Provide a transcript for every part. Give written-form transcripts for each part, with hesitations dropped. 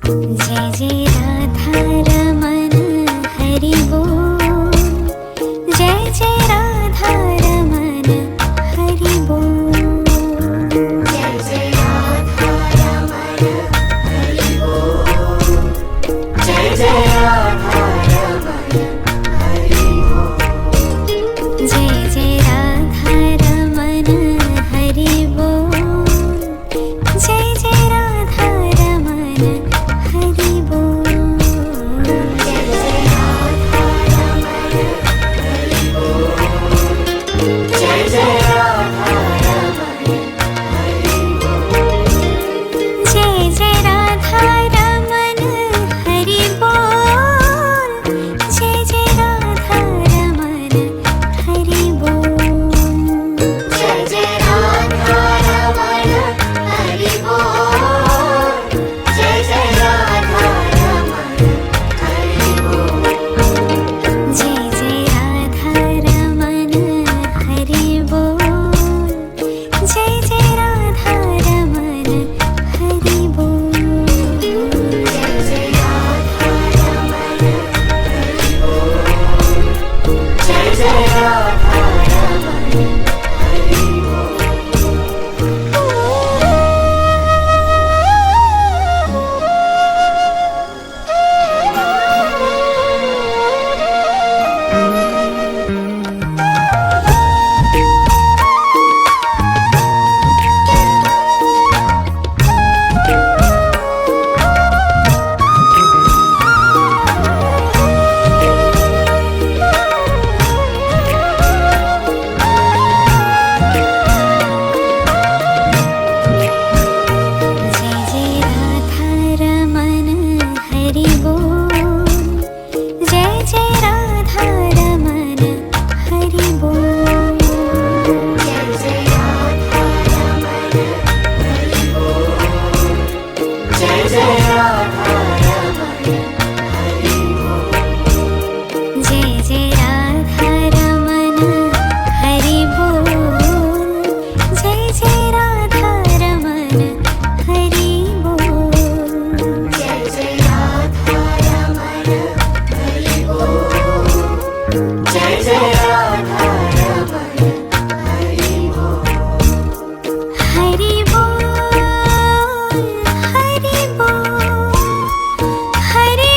जय जय राधा रमन हरि बोल। जय जय राधा रमन हरि बोल। जय जय राधा रमन हरि बोल। जय जय राधा रमन हरि बोल। जय जय राधा रमन हरि बोल। जय जय राधा रमन हरि बोल। जय जय राधा रमन हरि बोल। जय जय राधा रमन हरि बोल। जय जय राधा रमन हरि बोल। जय जय राधा रमन हरि बोल। जय जय राधा रमन हरि बोल। जय जय राधा रमन हरि बोल। जय जय राधा रमन हरि बोल। जय जय राधा रमन हरि बोल। जय जय राधा रमन हरि बोल। जय जय राधा रमन हरि जय जय राधा रमन हरि बोल। जय जय राधा रमन हरि बोल। जय जय राधा रमन हरि बोल। जय जय राधा रमन हरि बोल। जय जय राधा रमन हरि बोल। जय जय राधा रमन हरि बोल। जय जय राधा रमन हरि बोल। जय जय राधा रमन हरि बोल। हरि बोल। हरि बोल। हरि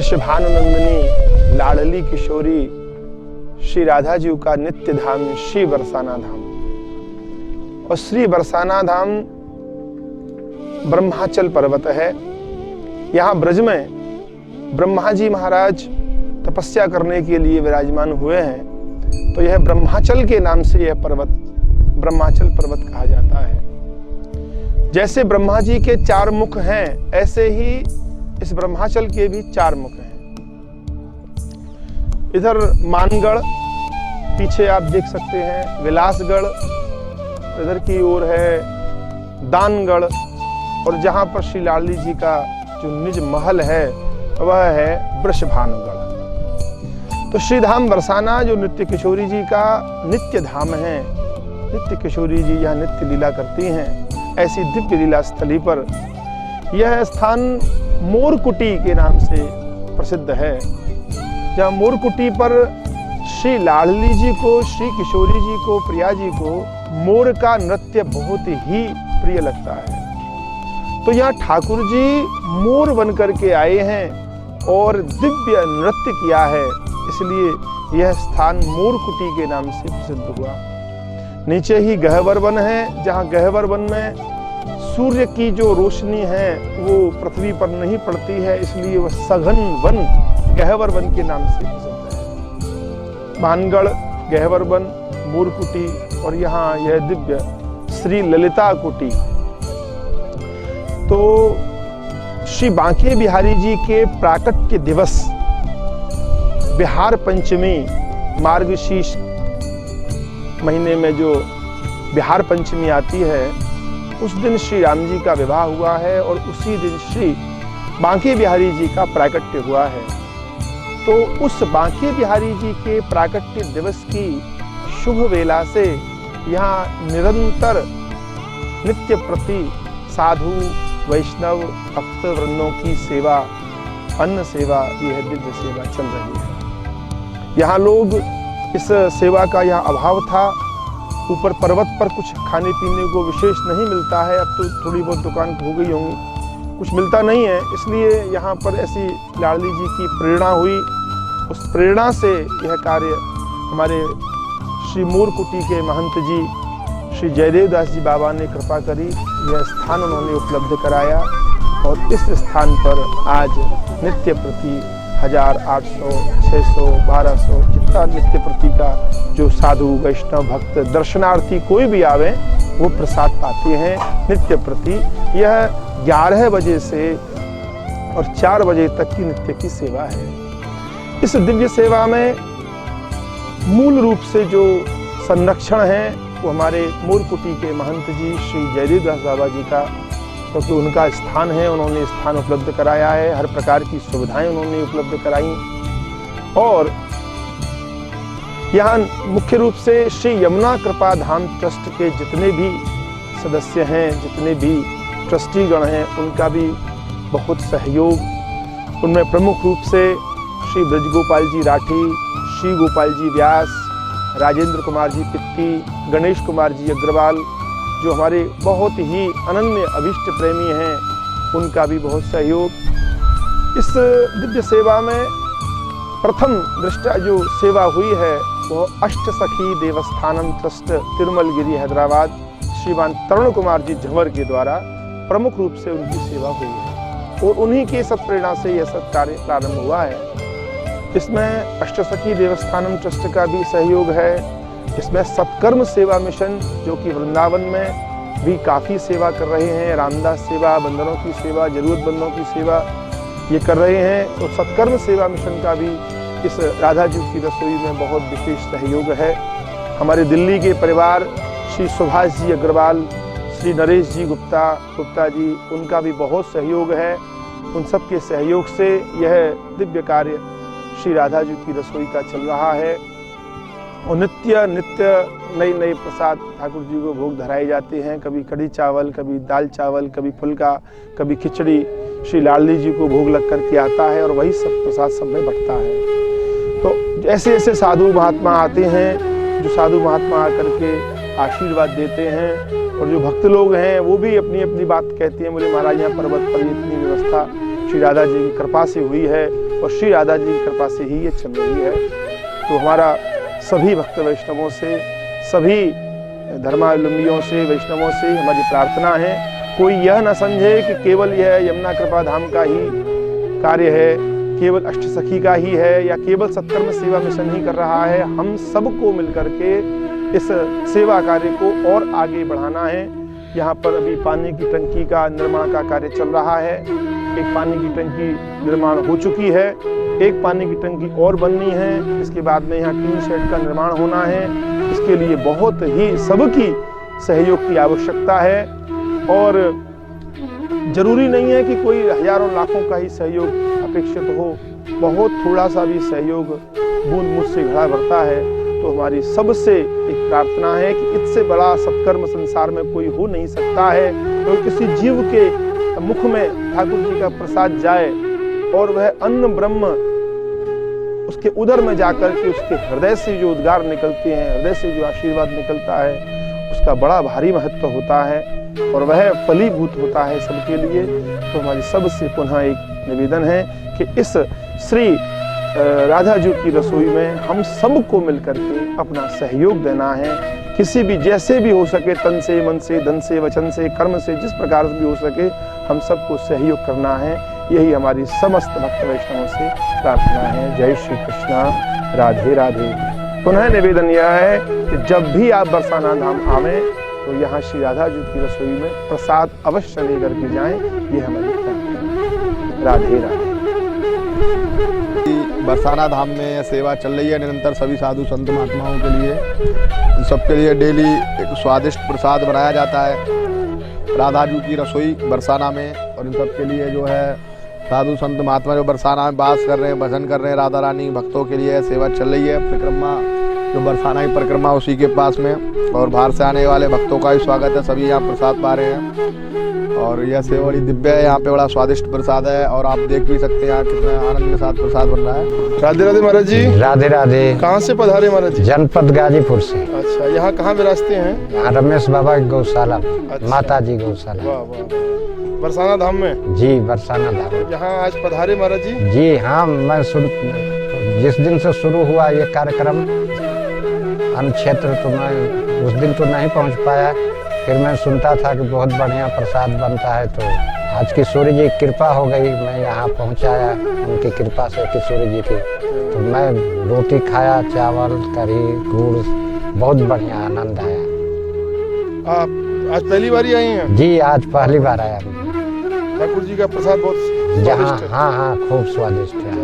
वृषभानुनंदिनी लाडली किशोरी श्री राधा जी का नित्य धाम श्री बरसाना धाम। और श्री बरसाना धाम ब्रह्माचल पर्वत है। यहाँ ब्रज में ब्रह्मा जी महाराज तपस्या करने के लिए विराजमान हुए हैं, तो यह ब्रह्माचल के नाम से यह पर्वत ब्रह्माचल पर्वत कहा जाता है। जैसे ब्रह्मा जी के 4 मुख हैं, ऐसे ही इस ब्रह्माचल के भी 4 मुख हैं। इधर मानगढ़ पीछे आप देख सकते हैं, विलासगढ़ इधर की ओर है, दानगढ़, और जहां पर श्री लाडली जी का जो निज महल है वह है वृषभानुगढ़। तो श्री धाम बरसाना जो नित्य किशोरी जी का नित्य धाम है, नित्य किशोरी जी यहाँ नित्य लीला करती हैं, ऐसी दिव्य लीला स्थली पर यह स्थान मोरकुटी के नाम से प्रसिद्ध है। जहाँ मोरकुटी पर श्री लाडली जी को, श्री किशोरी जी को, प्रिया जी को मोर का नृत्य बहुत ही प्रिय लगता है। तो यहाँ ठाकुर जी मोर बनकर के आए हैं और दिव्य नृत्य किया है, इसलिए यह स्थान मोरकुटी के नाम से प्रसिद्ध हुआ। नीचे ही गहवर वन है, जहाँ गहवर वन में सूर्य की जो रोशनी है वो पृथ्वी पर नहीं पड़ती है, इसलिए वह सघन वन गहवर वन के नाम से प्रसिद्ध है। मानगढ़, गहवर वन, मोरकुटी और यहाँ यह दिव्य श्री ललिता कुटी। तो श्री बांके बिहारी जी के प्राकट्य दिवस बिहार पंचमी, मार्गशीर्ष महीने में जो बिहार पंचमी आती है, उस दिन श्री राम जी का विवाह हुआ है और उसी दिन श्री बांके बिहारी जी का प्राकट्य हुआ है। तो उस बांके बिहारी जी के प्राकट्य दिवस की शुभ वेला से यहाँ निरंतर नित्य प्रति साधु वैष्णव भक्त वृंदों की सेवा, अन्न सेवा, यह दिव्य सेवा चल रही है। यहाँ लोग इस सेवा का यहाँ अभाव था। ऊपर पर्वत पर कुछ खाने पीने को विशेष नहीं मिलता है, अब तो थोड़ी बहुत दुकान हो गई होंगी, कुछ मिलता नहीं है, इसलिए यहाँ पर ऐसी लाडली जी की प्रेरणा हुई। उस प्रेरणा से यह कार्य हमारे श्री मोरकुटी के महंत जी श्री जयदेव दास जी बाबा ने कृपा करी, यह स्थान उन्होंने उपलब्ध कराया और इस स्थान पर आज नित्य प्रति 1000, 800, 600, 1200 जितना नित्य प्रति का जो साधु वैष्णव भक्त दर्शनार्थी कोई भी आवे वो प्रसाद पाते हैं नित्य प्रति। यह 11 बजे से और 4 बजे तक की नित्य की सेवा है। इस दिव्य सेवा में मूल रूप से जो संरक्षण है वो हमारे मोरकुटी के महंत जी श्री जयदेव दास बाबा जी का, क्योंकि उनका स्थान है, उन्होंने स्थान उपलब्ध कराया है, हर प्रकार की सुविधाएं उन्होंने उपलब्ध कराई। और यहाँ मुख्य रूप से श्री यमुना कृपा धाम ट्रस्ट के जितने भी सदस्य हैं, जितने भी ट्रस्टीगण हैं, उनका भी बहुत सहयोग। उनमें प्रमुख रूप से श्री ब्रजगोपाल जी राठी, श्री गोपाल जी व्यास, राजेंद्र कुमार जी पित्ती, गणेश कुमार जी अग्रवाल, जो हमारे बहुत ही अनन्य अभिष्ट प्रेमी हैं, उनका भी बहुत सहयोग। इस दिव्य सेवा में प्रथम दृष्टा जो सेवा हुई है वो अष्ट सखी देवस्थानम ट्रस्ट तिरुमलगिरी हैदराबाद श्रीमान तरुण कुमार जी झंवर के द्वारा प्रमुख रूप से उनकी सेवा हुई है और उन्हीं की सत्प्रेरणा से यह सब कार्य प्रारंभ हुआ है। इसमें अष्टसखी देवस्थानम ट्रस्ट का भी सहयोग है। इसमें सत्कर्म सेवा मिशन जो कि वृंदावन में भी काफ़ी सेवा कर रहे हैं, रामदास सेवा, बंदरों की सेवा, जरूरतमंदों की सेवा ये कर रहे हैं। तो सत्कर्म सेवा मिशन का भी इस राधा जी की रसोई में बहुत विशेष सहयोग है। हमारे दिल्ली के परिवार श्री सुभाष जी अग्रवाल, श्री नरेश जी गुप्ता जी, उनका भी बहुत सहयोग है। उन सब के सहयोग से यह दिव्य कार्य श्री राधा जी की रसोई का चल रहा है और नित्य नए प्रसाद ठाकुर जी को भोग धराए जाते हैं। कभी कढ़ी चावल, कभी दाल चावल, कभी फुल्का, कभी खिचड़ी श्री लाडली जी को भोग लग करके आता है और वही सब प्रसाद सब में बंटता है। तो ऐसे ऐसे साधु महात्मा आते हैं जो साधु महात्मा आकर के आशीर्वाद देते हैं और जो भक्त लोग हैं वो भी अपनी अपनी बात कहते हैं। बोले महाराज यहाँ पर्वत पर इतनी व्यवस्था श्री राधा जी की कृपा से हुई है और श्री राधा जी की कृपा से ही ये चल रही है। तो हमारा सभी भक्त वैष्णवों से, सभी धर्मावलंबियों से, वैष्णवों से हमारी प्रार्थना है, कोई यह न समझे कि केवल यह यमुना कृपा धाम का ही कार्य है, केवल अष्टसखी का ही है, या केवल सत्कर्म सेवा मिशन ही कर रहा है। हम सबको मिलकर के इस सेवा कार्य को और आगे बढ़ाना है। यहाँ पर अभी पानी की टंकी का निर्माण का कार्य चल रहा है। एक पानी की टंकी निर्माण हो चुकी है, एक पानी की टंकी और बननी है। इसके बाद में यहाँ टीन शेड का निर्माण होना है। इसके लिए बहुत ही सबकी सहयोग की आवश्यकता है और जरूरी नहीं है कि कोई हजारों लाखों का ही सहयोग अपेक्षित हो। बहुत थोड़ा सा भी सहयोग बूंद बूंद से घड़ा भरता है। तो हमारी सबसे एक प्रार्थना है कि इससे बड़ा सत्कर्म संसार में कोई हो नहीं सकता है। तो किसी जीव के मुख में ठाकुर जी का प्रसाद जाए और वह अन्न ब्रह्म उसके उदर में जाकर के उसके हृदय से जो उद्गार निकलते हैं, हृदय से जो आशीर्वाद निकलता है, उसका बड़ा भारी महत्व होता है और वह फलीभूत होता है सबके लिए। तो हमारी सबसे पुनः एक निवेदन है कि इस श्री राधा जी की रसोई में हम सबको मिलकर के अपना सहयोग देना है। किसी भी जैसे भी हो सके, तन से, मन से, धन से, वचन से, कर्म से, जिस प्रकार से भी हो सके, हम सबको सहयोग करना है। यही हमारी समस्त भक्त वैष्णवों से प्रार्थना है। जय श्री कृष्णा, राधे राधे। पुनः निवेदन यह है कि जब भी आप बरसाना धाम आवें तो यहाँ श्री राधा जी की रसोई में प्रसाद अवश्य लेकर के जाएं। ये हमारी प्रार्थना है। राधे राधे। बरसाना धाम में सेवा चल रही है निरंतर। सभी साधु संत महात्माओं के लिए, सबके लिए डेली एक स्वादिष्ट प्रसाद बनाया जाता है राधा जी की रसोई बरसाना में। और इन सबके लिए जो है साधु संत महात्मा जो बरसाना में वास कर रहे हैं, भजन कर रहे हैं, राधा रानी भक्तों के लिए सेवा चल रही है। परिक्रमा जो बरसाना की परिक्रमा उसी के पास में, और बाहर से आने वाले भक्तों का भी स्वागत है। सभी यहाँ प्रसाद पा रहे हैं और यह सेवा बड़ी दिव्य है। यहाँ पे बड़ा स्वादिष्ट प्रसाद है और आप देख भी सकते हैं यहाँ कितना आनंद के साथ प्रसाद बन रहा है। राधे राधे महाराज जी। राधे राधे। कहाँ से पधारे महाराज जी? जनपद गाजीपुर से। अच्छा, यहाँ कहाँ विराजते हैं? यहाँ रमेश बाबा की गौशाला। अच्छा। माता जी गौशाला। वाह वाह। बरसाना धाम में? जी, बरसाना धाम। यहाँ आज पधारे महाराज जी? जी हाँ, मैं जिस दिन से शुरू हुआ ये कार्यक्रम अन्य क्षेत्र, तो मैं उस दिन तो नहीं पहुँच पाया। फिर मैं सुनता था कि बहुत बढ़िया प्रसाद बनता है, तो आज किशोरी जी की कृपा हो गई, मैं यहाँ पहुँचाया उनकी कृपा से, किशोरी जी की। तो मैं रोटी खाया, चावल, कढ़ी, गुड़, बहुत बढ़िया आनंद आया। आप आज पहली बार आए हैं? जी, आज पहली बार आया। ठाकुर जी का प्रसाद बहुत जहाँ, हाँ हाँ, खूब स्वादिष्ट है।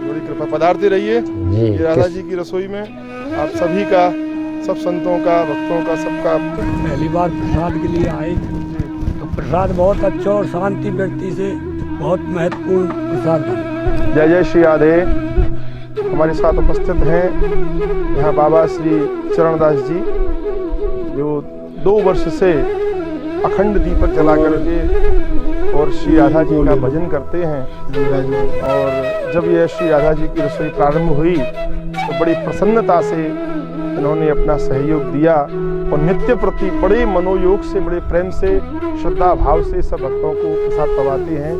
बड़ी कृपा, पधारते रहिए जी। राधा जी की रसोई में। आप सभी का, सब संतों का, भक्तों का, सबका। पहली बार प्रसाद के लिए आए तो प्रसाद बहुत अच्छा और शांति व्यक्ति से बहुत महत्वपूर्ण प्रसाद है। जय जय श्री राधे। हमारे साथ उपस्थित हैं यहाँ बाबा श्री चरणदास जी, जो 2 वर्ष से अखंड दीपक जला करके और श्री राधा जी का भजन करते हैं। और जब यह श्री राधा जी की रसोई प्रारंभ हुई तो बड़ी प्रसन्नता से इन्होंने अपना सहयोग दिया और नित्य प्रति बड़े मनोयोग से, बड़े प्रेम से, श्रद्धा भाव से सब भक्तों को प्रसाद पवाते हैं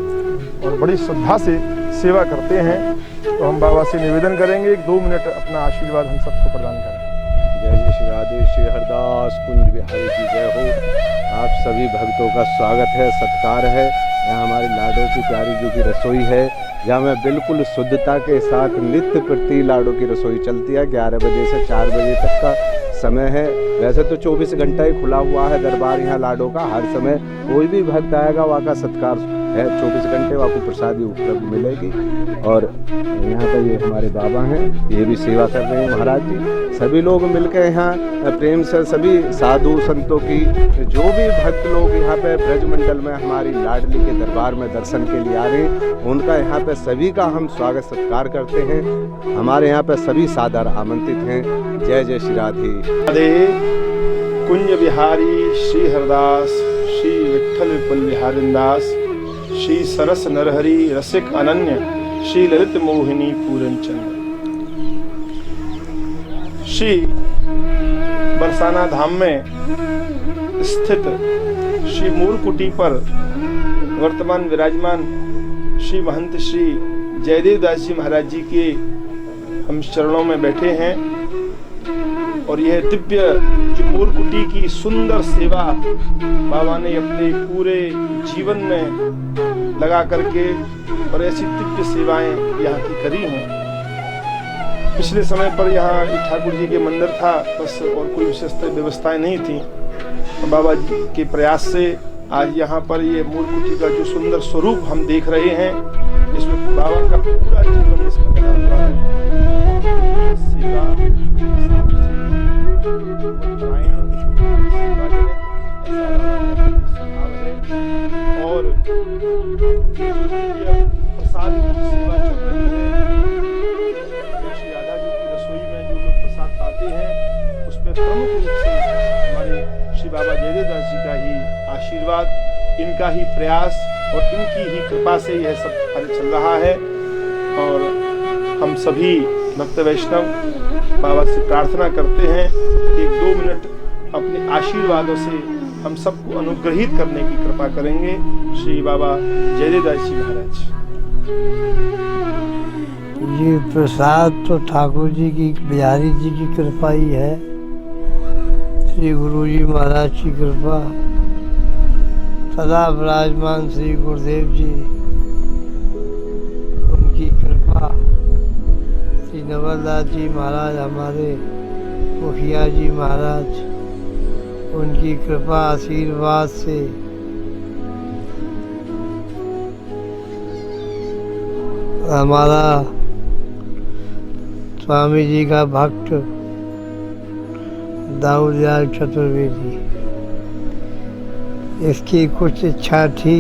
और बड़ी श्रद्धा से सेवा करते हैं। तो हम बाबा से निवेदन करेंगे 1-2 मिनट अपना आशीर्वाद हम सबको प्रदान करें। जय जय श्री राधे। श्री हरदास कुंज बिहारी की जय हो। आप सभी भक्तों का स्वागत है, सत्कार है। यहाँ हमारी लाडो की प्यारी जी की रसोई है, जहाँ में बिल्कुल शुद्धता के साथ नित्य प्रति लाडो की रसोई चलती है। 11 बजे से 4 बजे तक का समय है। वैसे तो 24 घंटा ही खुला हुआ है दरबार यहाँ लाडो का। हर समय कोई भी भक्त आएगा वहाँ का सत्कार है, 24 घंटे वहाँ को प्रसाद भी उपलब्ध मिलेगी। और यहाँ पर ये हमारे बाबा हैं, ये भी सेवा कर रहे हैं महाराज जी। सभी लोग मिलकर यहाँ प्रेम से, सभी साधु संतों की, जो भी भक्त लोग यहाँ पे ब्रजमंडल में हमारी लाडली के दरबार में दर्शन के लिए आ रहे हैं, उनका यहाँ पे सभी का हम स्वागत सत्कार करते हैं। हमारे यहाँ पे सभी सादर आमंत्रित हैं। जय जय श्री राधे राधे। कुंज बिहारी श्री हरदास, श्री विठ्ठल विपुल बिहारिंदास, श्री सरस नरहरि रसिक अनन्य, श्री ललित मोहिनी पूरनचंद्र। श्री बरसाना धाम में स्थित श्री मूल कुटी पर वर्तमान विराजमान श्री महंत श्री जयदेव दास जी महाराज जी के हम चरणों में बैठे हैं और यह दिव्य जो मूरकुटी की सुंदर सेवा बाबा ने अपने पूरे जीवन में लगा करके और ऐसी दिव्य सेवाएं यहाँ की करी हैं। पिछले समय पर यहाँ ठाकुर जी के मंदिर था बस, और कोई विशेष व्यवस्थाएं नहीं थी। तो बाबा जी के प्रयास से आज यहाँ पर ये मूरकुटी का जो सुंदर स्वरूप हम देख रहे हैं, इसमें बाबा का पूरा जीवन इसमें लगा हुआ है। सेवा, और प्रसाद की सेवा चल रही है। श्री राधा जी की रसोई में जो लोग प्रसाद पाते हैं उसमें प्रमुख रूप से हमारे श्री बाबा जयदेव दास जी का ही आशीर्वाद, इनका ही प्रयास और इनकी ही कृपा से यह सब कार्य चल रहा है। और हम सभी भक्त वैष्णव बाबा से प्रार्थना करते हैं कि 2 मिनट अपने आशीर्वादों से हम सबको अनुग्रहित करने की कृपा करेंगे। श्री बाबा जयदेव दास जी महाराज। ये प्रसाद तो ठाकुर जी की, बिहारी जी की कृपा ही है। श्री गुरु जी महाराज की कृपा, सदा विराजमान श्री गुरुदेव जी, उनकी कृपा, श्री नवलदास जी महाराज हमारे मुखिया जी महाराज, उनकी कृपा आशीर्वाद से हमारा स्वामी जी का भक्त दाऊदयाल चतुर्वेदी, इसकी कुछ इच्छा थी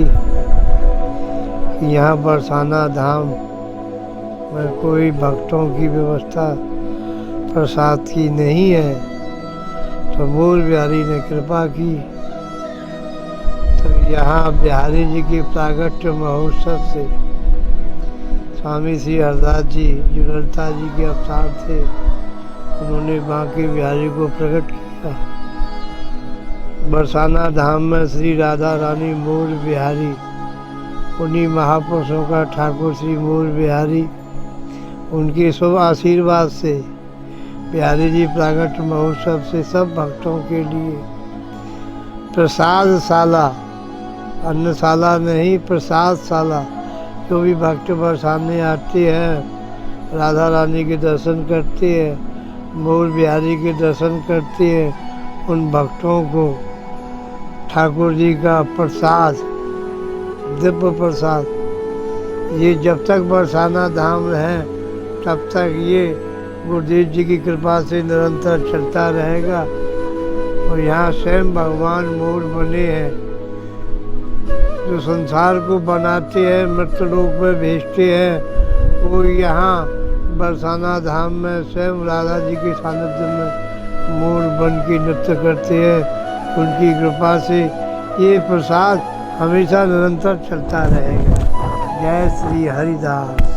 कि यहाँ बरसाना धाम में कोई भक्तों की व्यवस्था प्रसाद की नहीं है, तो मूल बिहारी ने कृपा की। तो यहाँ बिहारी जी के प्रागट्य महोत्सव से स्वामी श्री हरदास जी जो ललिता जी के अवतार थे, उन्होंने बांके बिहारी को प्रकट किया। बरसाना धाम में श्री राधा रानी मूल बिहारी, उन्हीं महापुरुषों का ठाकुर श्री मूल बिहारी, उनके शुभ आशीर्वाद से बिहारी जी प्रागट्य महोत्सव से सब भक्तों के लिए प्रसाद शाला, अन्नशाला नहीं प्रसाद शाला, जो भी भक्त बरसाने आते हैं राधा रानी के दर्शन करते हैं, मूल बिहारी के दर्शन करते हैं, उन भक्तों को ठाकुर जी का प्रसाद, दिव्य प्रसाद, ये जब तक बरसाना धाम है तब तक ये गुरुदेव जी की कृपा से निरंतर चलता रहेगा। और यहाँ स्वयं भगवान मूल बने हैं, जो संसार को बनाते हैं, मृत्यु लोक में भेजते हैं, वो यहाँ बरसाना धाम में स्वयं राधा जी के सानिध्य में मूल बन के नृत्य करते हैं। उनकी कृपा से ये प्रसाद हमेशा निरंतर चलता रहेगा। जय श्री हरिदास।